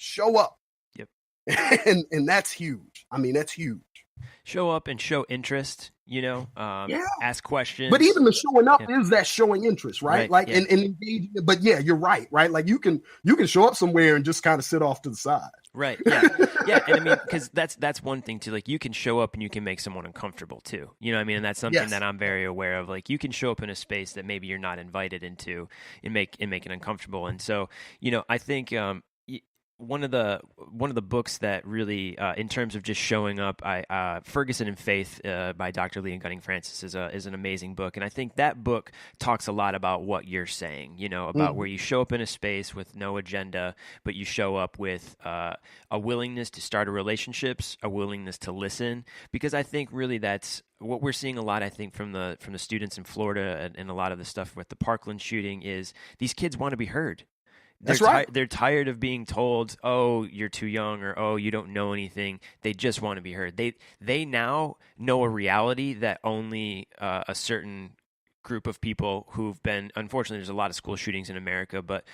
show up. Yep. And that's huge. I mean, that's huge. Show up and show interest, ask questions. But even the showing up is that showing interest, right? Like, and engaging. But yeah, you're right? Like you can show up somewhere and just kind of sit off to the side. Right. Yeah. Yeah. And I mean, because that's one thing too. Like, you can show up and you can make someone uncomfortable too. You know what I mean? And that's something that I'm very aware of. Like, you can show up in a space that maybe you're not invited into and make it uncomfortable. And so, I think one of the books that really, in terms of just showing up, Ferguson and Faith by Dr. Lee and Gunning Francis is an amazing book, and I think that book talks a lot about what you're saying, about where you show up in a space with no agenda, but you show up with a willingness to start a relationships, a willingness to listen, because I think really that's what we're seeing a lot. I think from the students in Florida and a lot of the stuff with the Parkland shooting is these kids want to be heard. That's right. They're tired of being told, "Oh, you're too young," or "Oh, you don't know anything." They just want to be heard. They now know a reality that only a certain group of people who've been. Unfortunately, there's a lot of school shootings in America, but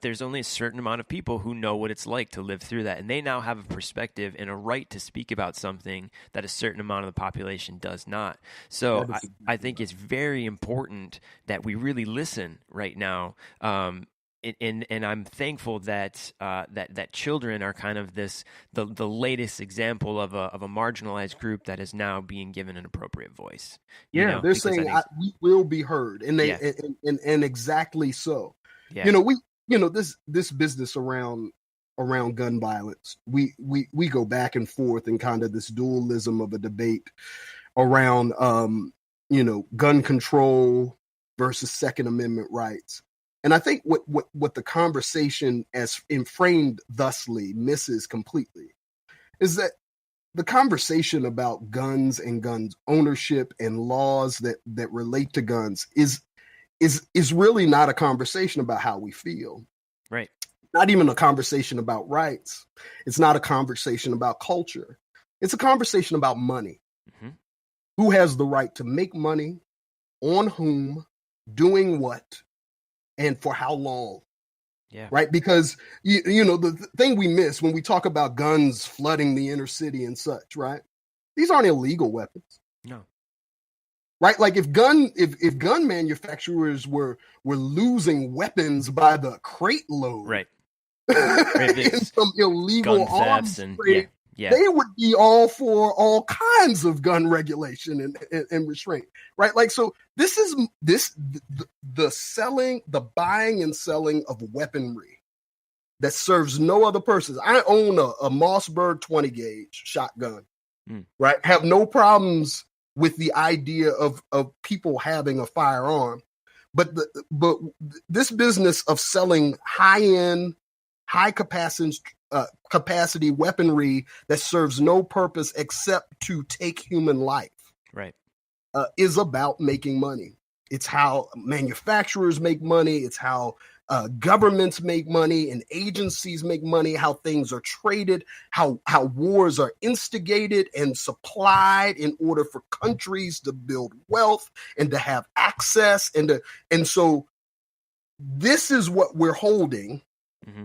there's only a certain amount of people who know what it's like to live through that, and they now have a perspective and a right to speak about something that a certain amount of the population does not. So I think it's very important that we really listen right now. And I'm thankful that that children are kind of the latest example of a marginalized group that is now being given an appropriate voice. They're saying we will be heard, and and exactly so. Yeah. This business around gun violence, we go back and forth in kind of this dualism of a debate around gun control versus Second Amendment rights. And I think what the conversation as framed thusly misses completely is that the conversation about guns and guns ownership and laws that relate to guns is really not a conversation about how we feel. Right. Not even a conversation about rights. It's not a conversation about culture. It's a conversation about money. Mm-hmm. Who has the right to make money, on whom, doing what, and for how long? Yeah. Right. Because, the thing we miss when we talk about guns flooding the inner city and such, right? These aren't illegal weapons. No. Right. Like if gun manufacturers were losing weapons by the crate load. Right. In some illegal arms trade, Yeah. they would be all for all kinds of gun regulation and restraint, right? Like, so this is the buying and selling of weaponry that serves no other purpose. I own a Mossberg 20 gauge shotgun, right? Have no problems with the idea of people having a firearm, but this business of selling high-end, high capacity weaponry that serves no purpose except to take human life, right, is about making money. It's how manufacturers make money. It's how governments make money and agencies make money, how things are traded, how wars are instigated and supplied in order for countries to build wealth and to have access. And so this is what we're holding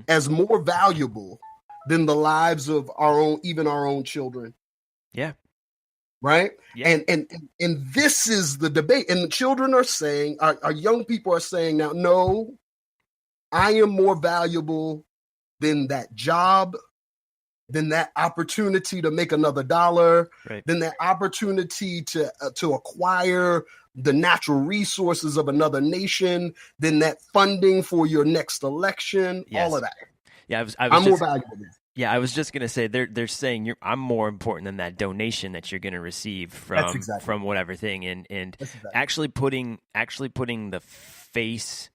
as more valuable than the lives of our own children. Yeah. Right. Yeah. And this is the debate. And the children are saying, our young people are saying now, no, I am more valuable than that job, than that opportunity to make another dollar, right, than that opportunity to acquire the natural resources of another nation, than that funding for your next election, all of that. Yeah, I'm more valuable. Yeah, I was just gonna say they're saying I'm more important than that donation that you're gonna receive from whatever thing, and actually putting the face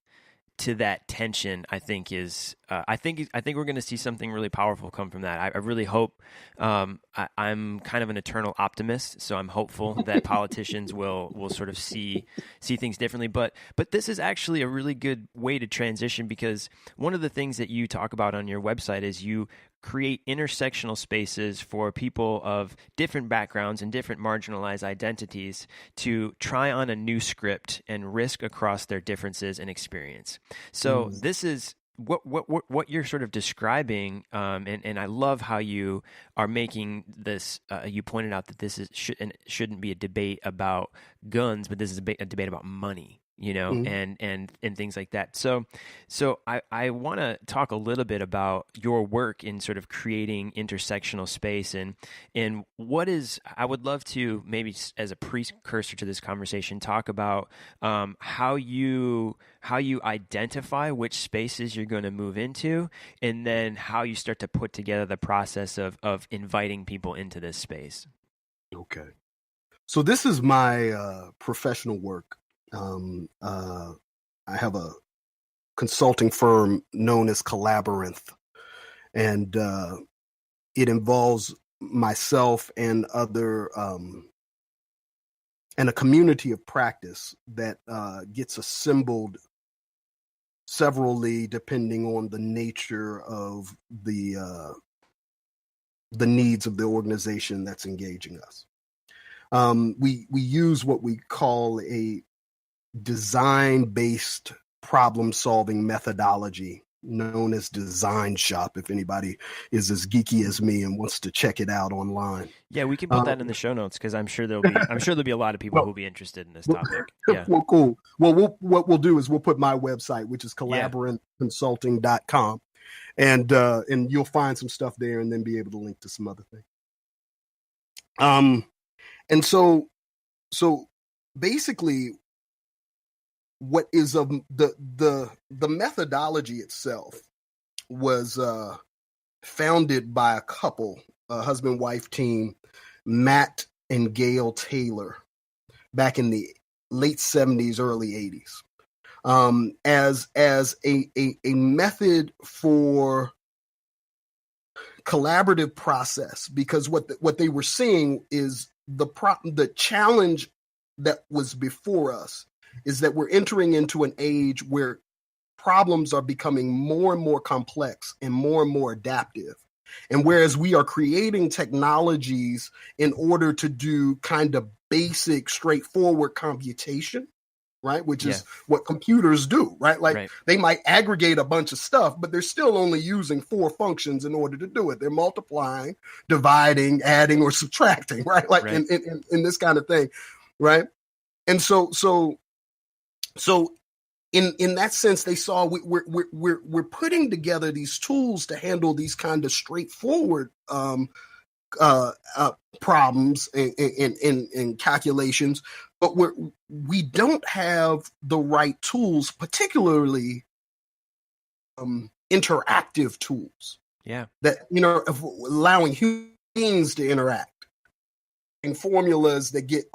to that tension, I think is I think we're going to see something really powerful come from that. I really hope. I'm kind of an eternal optimist, so I'm hopeful that politicians will sort of see things differently. But this is actually a really good way to transition, because one of the things that you talk about on your website is you create intersectional spaces for people of different backgrounds and different marginalized identities to try on a new script and risk across their differences and experience. So this is what you're sort of describing, and I love how you are making this. You pointed out that this shouldn't be a debate about guns, but this is a debate about money. Mm-hmm. And things like that. So I want to talk a little bit about your work in sort of creating intersectional space, and I would love to maybe as a precursor to this conversation talk about how you identify which spaces you're going to move into, and then how you start to put together the process of inviting people into this space. Okay. So this is my professional work. I have a consulting firm known as Collabyrinth, and it involves myself and other and a community of practice that gets assembled severally depending on the nature of the needs of the organization that's engaging us. We use what we call a design-based problem-solving methodology known as DesignShop, if anybody is as geeky as me and wants to check it out online. Yeah, we can put that in the show notes, because I'm sure there'll be a lot of people who'll be interested in this topic. Yeah. Well, cool. Well, what we'll do is we'll put my website, which is collabyrinthconsulting.com, and you'll find some stuff there, and then be able to link to some other things. And so basically, what is the methodology itself was founded by a couple, a husband-wife team, Matt and Gail Taylor, back in the late 70s, early 80s, as a method for collaborative process, because what they were seeing is the challenge that was before us is that we're entering into an age where problems are becoming more and more complex and more adaptive. And whereas we are creating technologies in order to do kind of basic, straightforward computation, right? Which is what computers do, right? Like they might aggregate a bunch of stuff, but they're still only using 4 functions in order to do it. They're multiplying, dividing, adding, or subtracting, right? Like in this kind of thing, right? And so in that sense, they saw we're putting together these tools to handle these kind of straightforward problems and calculations, but we don't have the right tools, particularly interactive tools. Yeah, that allowing human beings to interact. And formulas that get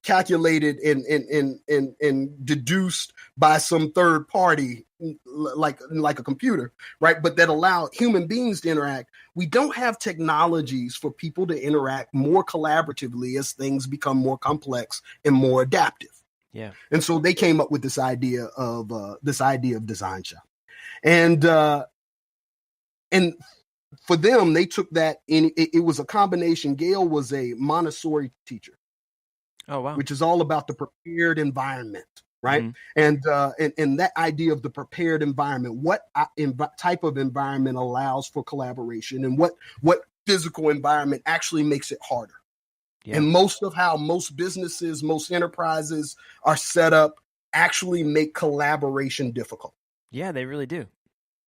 calculated and deduced by some third party, like a computer, right? But that allow human beings to interact. We don't have technologies for people to interact more collaboratively as things become more complex and more adaptive. Yeah. And so they came up with this idea of DesignShop, and for them, they took that in. It was a combination. Gail was a Montessori teacher. Oh, wow. Which is all about the prepared environment, right? Mm-hmm. And that idea of the prepared environment, what type of environment allows for collaboration, and what physical environment actually makes it harder. Yeah. And most of how most businesses, most enterprises are set up actually make collaboration difficult. Yeah, they really do.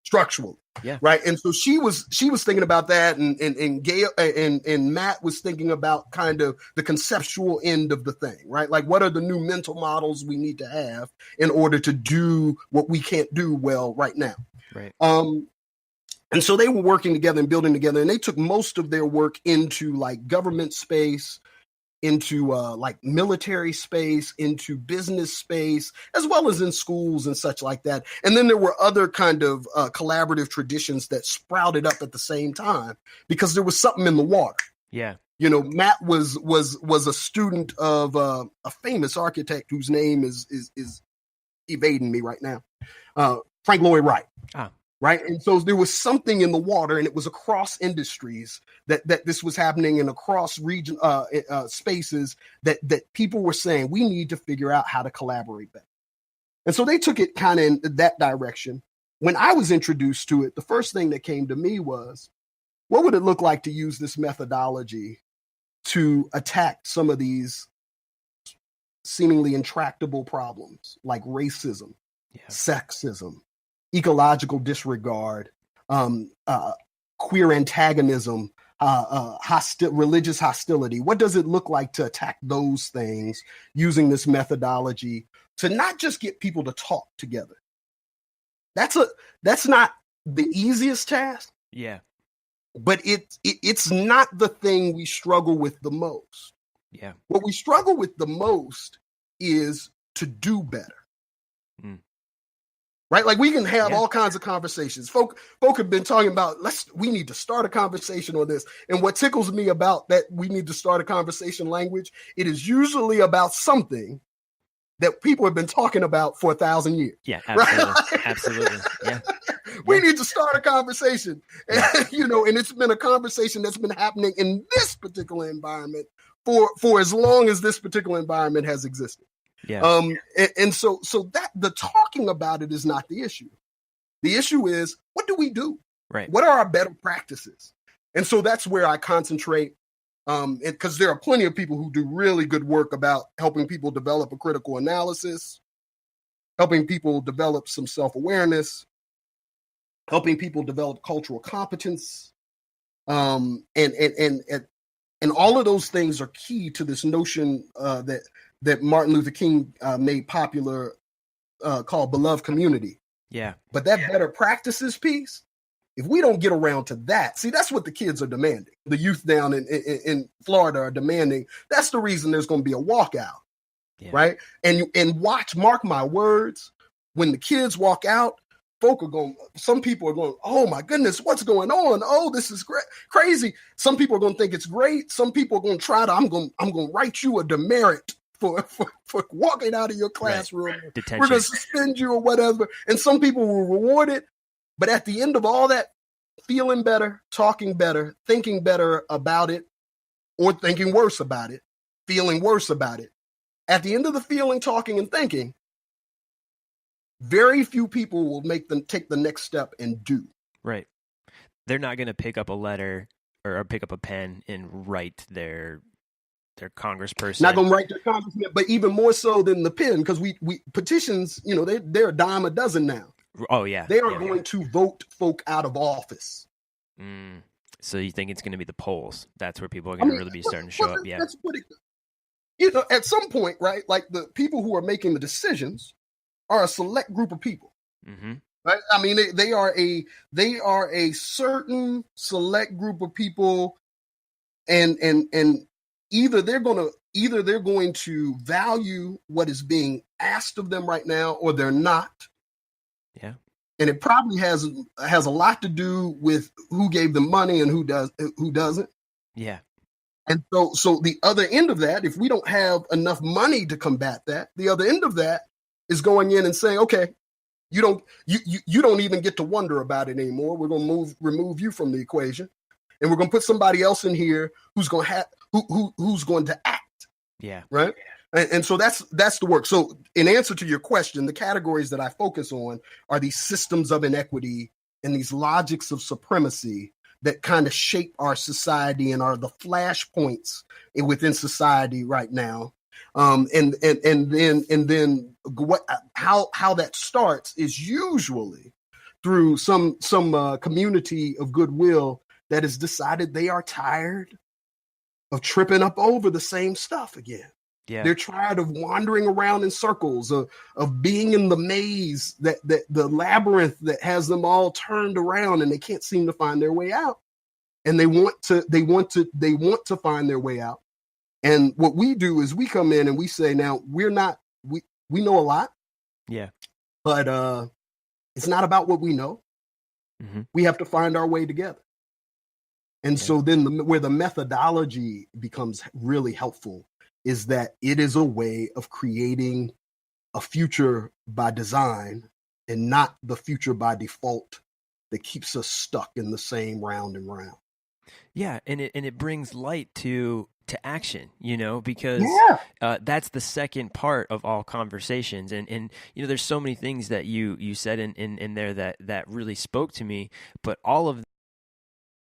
Structurally. Yeah. Right. And so she was thinking about that, and Gail and Matt was thinking about kind of the conceptual end of the thing, right? Like, what are the new mental models we need to have in order to do what we can't do well right now? Right. And so they were working together and building together, and they took most of their work into like government space, into like military space, into business space, as well as in schools and such like that. And then there were other kind of collaborative traditions that sprouted up at the same time because there was something in the water. Yeah. Matt was a student of a famous architect whose name is evading me right now, Frank Lloyd Wright. Ah. Right. And so there was something in the water, and it was across industries that this was happening, and across region spaces that people were saying, we need to figure out how to collaborate better. And so they took it kind of in that direction. when I was introduced to it, the first thing that came to me was, what would it look like to use this methodology to attack some of these seemingly intractable problems like racism, sexism, ecological disregard, queer antagonism, religious hostility? What does it look like to attack those things using this methodology to not just get people to talk together? That's not the easiest task. Yeah. But it's not the thing we struggle with the most. Yeah. What we struggle with the most is to do better. Right? Like, we can have all kinds of conversations. Folk have been talking about, we need to start a conversation on this. And what tickles me about that we need to start a conversation language, it is usually about something that people have been talking about for 1,000 years. Yeah, absolutely. Right? Absolutely. Yeah. We need to start a conversation. And, and it's been a conversation that's been happening in this particular environment for as long as this particular environment has existed. Yeah. And so that the talking about it is not the issue. The issue is, what do we do? Right. What are our better practices? And so that's where I concentrate. Because there are plenty of people who do really good work about helping people develop a critical analysis, helping people develop some self-awareness, helping people develop cultural competence. And all of those things are key to this notion that Martin Luther King made popular, called beloved community. Yeah. But that better practices piece, if we don't get around to that, see, that's what the kids are demanding. The youth down in Florida are demanding. That's the reason there's going to be a walkout, right? And mark my words, when the kids walk out, some people are going, oh my goodness, what's going on? Oh, this is crazy. Some people are going to think it's great. Some people are going to I'm going to write you a demerit for walking out of your classroom. Right. Detention. We're going to suspend you or whatever. And some people will reward it. But at the end of all that, feeling better, talking better, thinking better about it, or thinking worse about it, feeling worse about it. At the end of the feeling, talking, and thinking, very few people will take the next step and do. Right. They're not going to pick up a letter or pick up a pen and write their congressperson. Not going to write their congressman, but even more so than the pen, because we petitions, they're a dime a dozen now. Oh, yeah. They are going to vote folk out of office. So you think it's going to be the polls? That's where people are going to really be starting to show up. Yeah. That's what at some point, right? Like, the people who are making the decisions are a select group of people. Mm-hmm. Right? I mean, they are a certain select group of people, and either they're going to value what is being asked of them right now, or they're not. Yeah. And it probably has a lot to do with who gave them money and who doesn't. Yeah. And so the other end of that, if we don't have enough money to combat that, the other end of that is going in and saying, okay, you don't even get to wonder about it anymore. We're going to remove you from the equation, and we're going to put somebody else in here who's going to act. Yeah. Right. And so that's the work. So in answer to your question, the categories that I focus on are these systems of inequity and these logics of supremacy that kind of shape our society and are the flashpoints within society right now. And then how that starts is usually through some community of goodwill that has decided they are tired of tripping up over the same stuff again. Yeah. They're tired of wandering around in circles, of being in the maze, that the labyrinth that has them all turned around, and they can't seem to find their way out. And they want to find their way out. And what we do is we come in and we say, now we know a lot. Yeah. But it's not about what we know. Mm-hmm. We have to find our way together. And so then where the methodology becomes really helpful is that it is a way of creating a future by design and not the future by default that keeps us stuck in the same round and round. Yeah, and it brings light to to action, because that's the second part of all conversations. And there's so many things that you said in there that really spoke to me, but all of